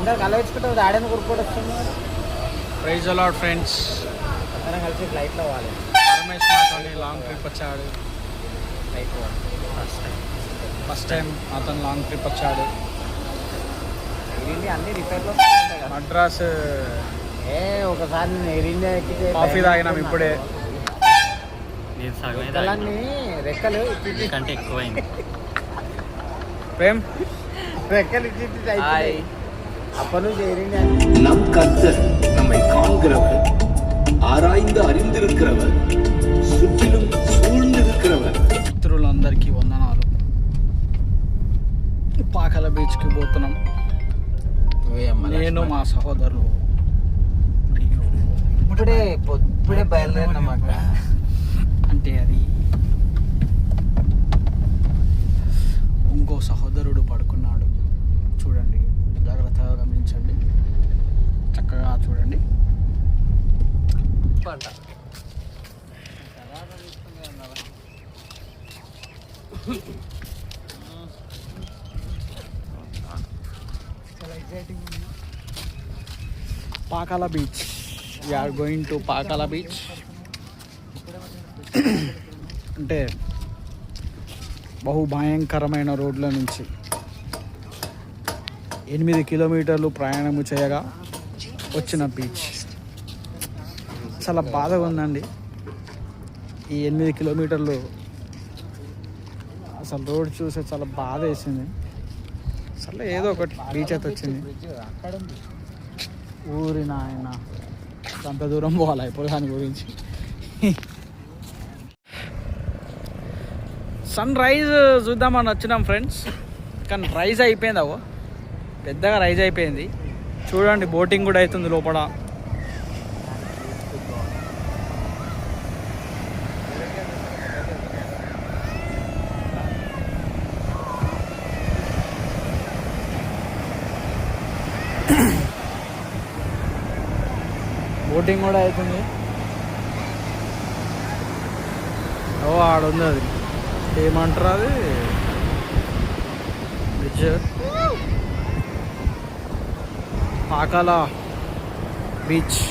అందరు కలవచ్చుకుంటే ఆడని కొనుక్కోటి వస్తుంది. ప్రైజ్ అలాట్ ఫ్రెండ్స్, అందరం కలిసి ఫ్లైట్లో పోవాలి. రమేష్ మాతోని లాంగ్ ట్రిప్ వచ్చాడు. ఫ్లైట్ ఫస్ట్ టైం అతను లాంగ్ ట్రిప్ వచ్చాడు. ఎయిర్ అన్ని రిపేర్లో మద్రాస్ ఒకసారి నేను ఎయిర్ ఇండియా ఎక్కితే కాఫీ తాగినాం ఇప్పుడే. రెక్కలన్నీ రెక్కలు కంటే ఎక్కువైంది. ప్రేమ్ రెక్కలు ఇచ్చి అప్పటి నుంచి ఎయిర్ ఇండియా. நம் கர்த்தர் நம்மை காண்கிறவர், ஆராய்ந்து அறிந்திருக்கிறவர், சுற்றிலும் சூழ்ந்திருக்கிறவர். మిత్రులందరికీ వందనాలు. పాకల బీచ్కి పోతున్నాం నేను మా సహోదరులు. ఇప్పుడే బయలుదేరినామాట. అంటే అది ఇంకో సహోదరుడు పడుకున్నాడు. చూడండి, జాగ్రత్తగా గమనించండి, చక్కగా చూడండి. Pakala beach, we're going to Pakala beach. అంటే బహు భయంకరమైన రోడ్ల నుంచి 8 కిలోమీటర్లు ప్రయాణము చేయగా వచ్చిన బీచ్. చాలా బాధగా ఉందండి ఈ 8 కిలోమీటర్లు. అసలు రోడ్ చూసే చాలా బాధ వేసింది. అసలు ఏదో ఒకటి బీచ్ అయితే వచ్చింది. ఊరి నాయన అంత దూరం పోవాలి ఇప్పుడు దాని గురించి. సన్ రైజ్ చూద్దామని వచ్చినాం ఫ్రెండ్స్, కానీ రైజ్ అయిపోయింది. అవో పెద్దగా రైజ్ అయిపోయింది. చూడండి, బోటింగ్ కూడా అవుతుంది లోపల. బోటింగ్ కూడా అవుతుంది. ఓ ఆడుంది, అది ఏమంటారు, అది bridge. Pakala beach.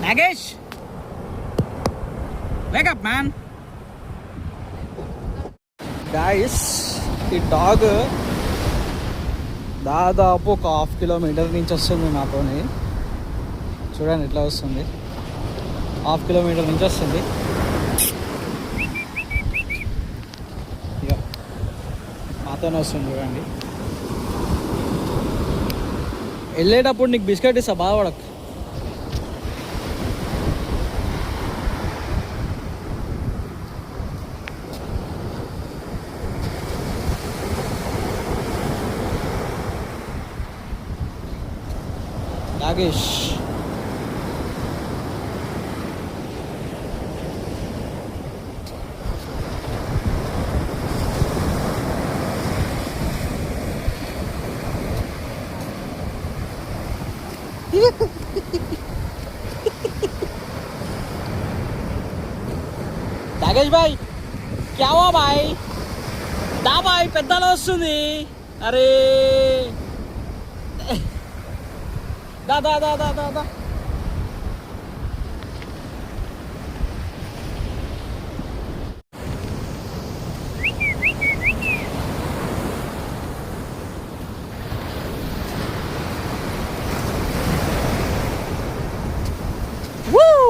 Nagesh, wake up man. Guys, ఈ డాగ్ దాదాపు ఒక 1/2 కిలోమీటర్ నుంచి వస్తుంది నాతోని. చూడండి ఎట్లా వస్తుంది, 1/2 కిలోమీటర్ నుంచి వస్తుంది. ఇక మాతోనే వస్తుంది చూడండి. వెళ్ళేటప్పుడు నీకు బిస్కెట్ ఇస్తా, బాధపడకు. నాగేష్, నాగేష్ భాయ్, క్యా హువా భాయ్? దా భాయ్, పెద్దలో వస్తుంది. అరే దా దా దా దా దా దా. Woo!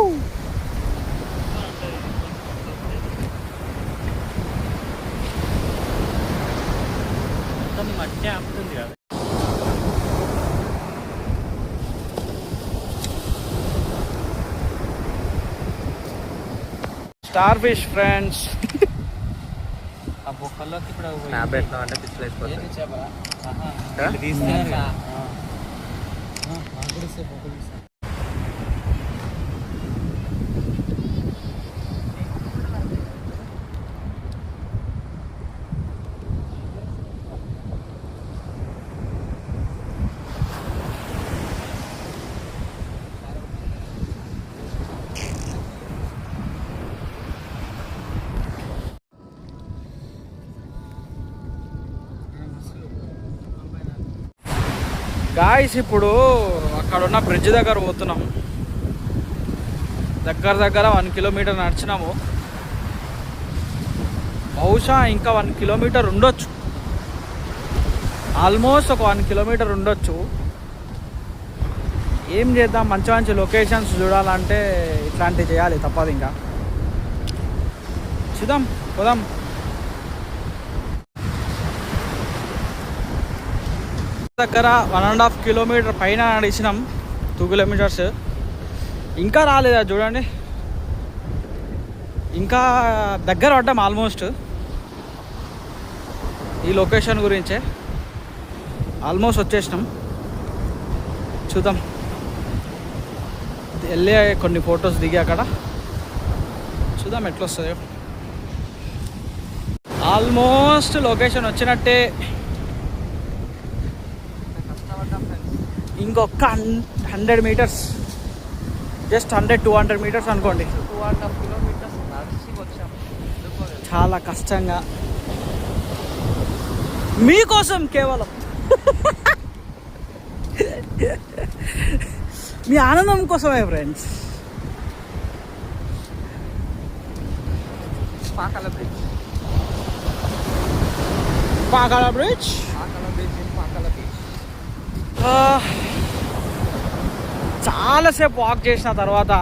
Star fish friends. ఆ బొక్కల్లోకి ఇప్పుడు స్నాప్ పెట్టినాం అంటే పిచ్చులు వేసిపోతుంది. గాయస్ ఇప్పుడు అక్కడ ఉన్న బ్రిడ్జ్ దగ్గర పోతున్నాం. దగ్గర 1 కిలోమీటర్ నడిచినాము. బహుశా ఇంకా 1 కిలోమీటర్ ఉండొచ్చు. ఆల్మోస్ట్ ఒక 1 కిలోమీటర్ ఉండొచ్చు. ఏం చేద్దాం, మంచి మంచి లొకేషన్స్ చూడాలంటే ఇట్లాంటివి చేయాలి, తప్పదు. ఇంకా చూద్దాం, పోదాం. దగ్గర 1.5 కిలోమీటర్ పైన నడిచినాం, 2 కిలోమీటర్స్. ఇంకా రాలేదా చూడండి, ఇంకా దగ్గర పడ్డాం ఆల్మోస్ట్. ఈ లొకేషన్ గురించే ఆల్మోస్ట్ వచ్చేసినాం. చూద్దాం, వెళ్ళి కొన్ని ఫొటోస్ దిగి అక్కడ చూద్దాం ఎట్లా వస్తుందో. ఆల్మోస్ట్ లొకేషన్ వచ్చినట్టే. ఇంకొక 100 మీటర్స్, జస్ట్ 100-200 మీటర్స్ అనుకోండి. 2.5 కిలోమీటర్స్ నడిచి వచ్చాం. చాలా కష్టంగా మీకోసం, కేవలం మీ ఆనందం కోసమే friends. Pakala bridge, Pakala bridge. చాలాసేపు వాక్ చేసిన తర్వాత,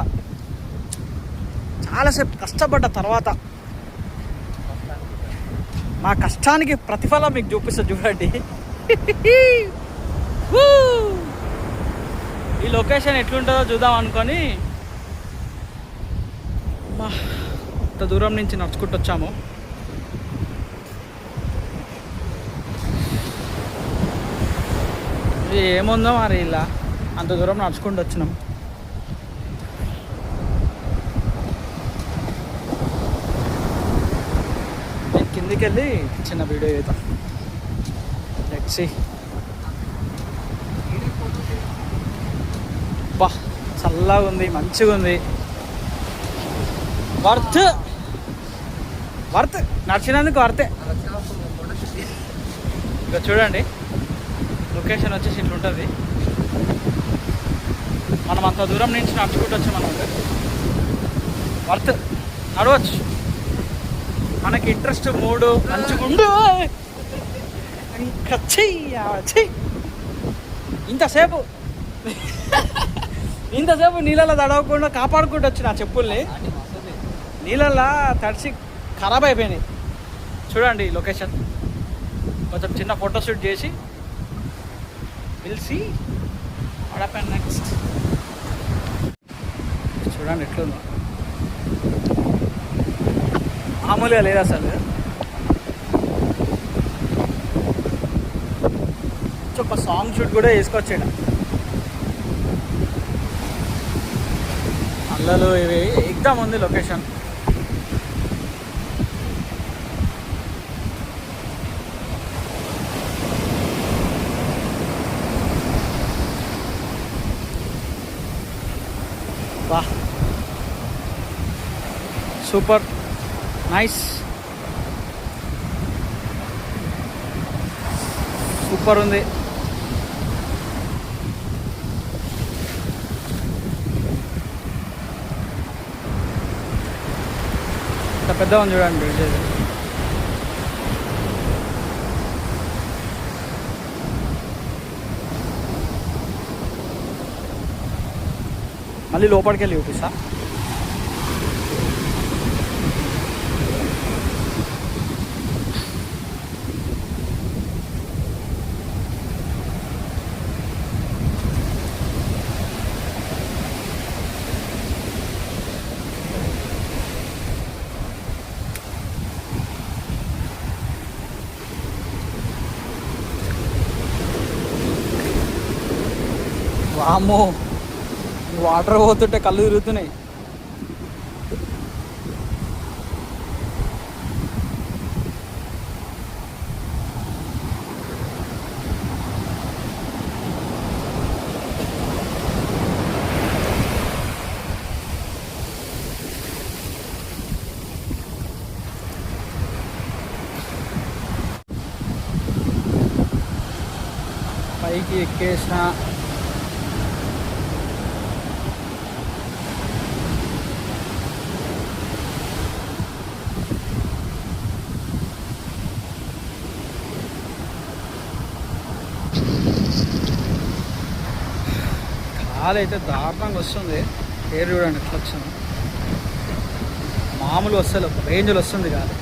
చాలాసేపు కష్టపడ్డ తర్వాత మా కష్టానికి ప్రతిఫలం మీకు చూపిస్తా చూడండి. ఈ లొకేషన్ ఎట్లుంటుందో చూద్దాం అనుకొని ఇంత దూరం నుంచి నడుచుకుంటూ వచ్చాము. ఏముందో మరి, ఇలా అంత దూరం నడుచుకుంటూ వచ్చినాం. నేను కిందికి వెళ్ళి చిన్న వీడియో చేద్దాం. Let's see. బా, చల్లగా ఉంది, మంచిగా ఉంది. వర్త్ నడిచినందుకు వర్తే. ఇక చూడండి, లొకేషన్ వచ్చేసి ఇట్లా ఉంటుంది. మనం అంత దూరం నుంచి నడుచుకుంటూ వచ్చాం అనమాట. వర్త్, నడవచ్చు. మనకి ఇంట్రెస్ట్, మూడు మంచుకుంటూ ఇంకా చెయ్యి. ఇంతసేపు నీళ్ళలో తడవకుండా కాపాడుకుంటూ వచ్చి నా చెప్పుల్ని నీళ్ళల్లో తడిసి ఖరాబ్ అయిపోయినాయి. చూడండి లొకేషన్, కొంచెం చిన్న ఫోటోషూట్ చేసి will see what happen next. చూడండి ఎట్లుందో, మామూలుగా లేదు అసలు. ఒక సాంగ్ షూట్ కూడా వేసుకొచ్చాడు. అల్లలు ఇవి ఎగ్జామ్ ఉంది లొకేషన్. బా, సూపర్ నైస్, సూపర్ ఉంది. ఇంత పెద్ద ఉంది చూడండి బ్రిడ్జ్. మళ్ళీ లోపలికి వెళ్ళి చూపిస్తా. వామ్మో వాటర్ పోతుంటే కళ్ళు తిరుగుతున్నాయి. పైకి ఎక్కేసిన కాలు అయితే దారుణంగా వస్తుంది. పేరు చూడండి ఎట్లా వచ్చింది, మామూలు వస్తుంది, ఒక రేంజ్లో వస్తుంది కాదు.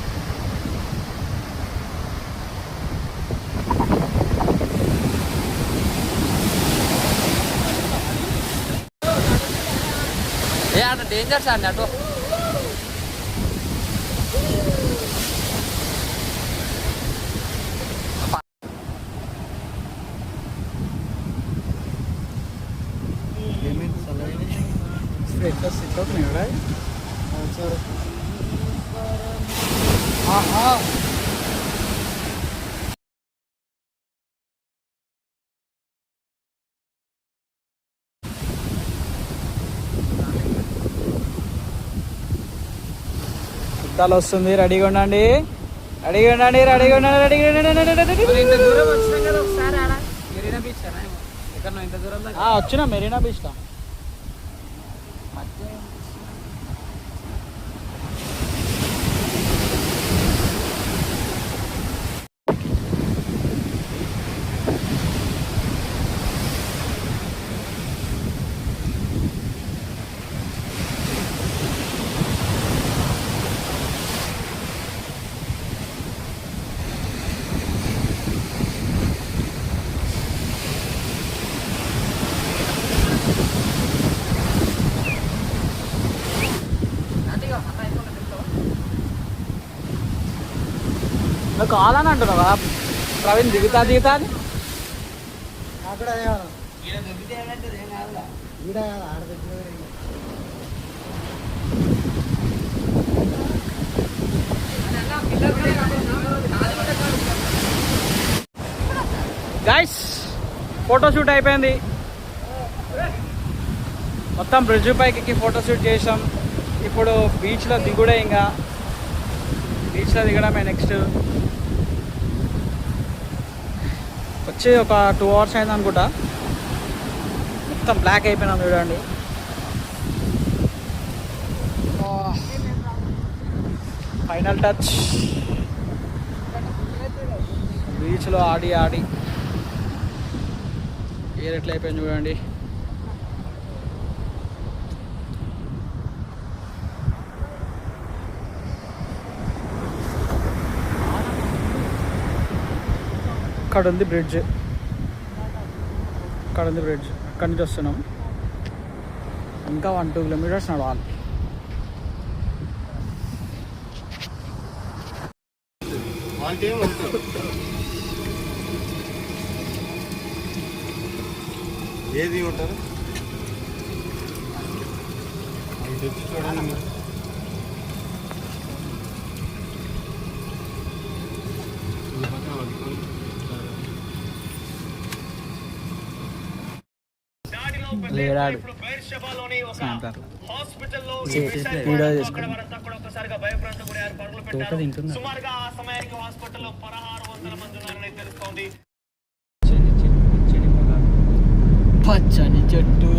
ఏ అటు డేంజర్ సార్ అటు ఎట్లా సిట్ అవుతున్నాయి కదా. ఆహా చుట్టాలు వస్తుంది, రెడీగా ఉండండి, రెడీగా ఉండండి, రెడీగా ఉండండి, రెడీగా ఉండండి. ఇంత దూరం వచ్చినాం కదా ఒకసారి ఆడ మెరీనా బీచ్ ఎక్కడ ఇంత దూరం వచ్చినా మెరీనా బీచ్లో. నువ్వు కావాలని అంటున్నావా ప్రవీణ్? దిగుతా దిగుతా అని గైస్ ఫోటోషూట్ అయిపోయింది. మొత్తం బ్రిడ్జ్ పైకి ఫోటోషూట్ చేసాం. ఇప్పుడు బీచ్లో దిగుడే, ఇంకా బీచ్లో దిగడమే నెక్స్ట్. వచ్చి ఒక 2 hours అయింది అనుకుంటా. మొత్తం బ్లాక్ అయిపోయినాం చూడండి. Final touch. బీచ్లో ఆడి ఎయిర్ ఎట్లా అయిపోయింది చూడండి. అక్కడ ఉంది బ్రిడ్జ్, అక్కడి నుంచి వస్తున్నాం. ఇంకా 1-2 kilometers నడవాలి. ఏది ఉంటారు తెచ్చి చూడండి. లేడాడు వీడియో చేసుకున్నాం. పచ్చని చెట్టు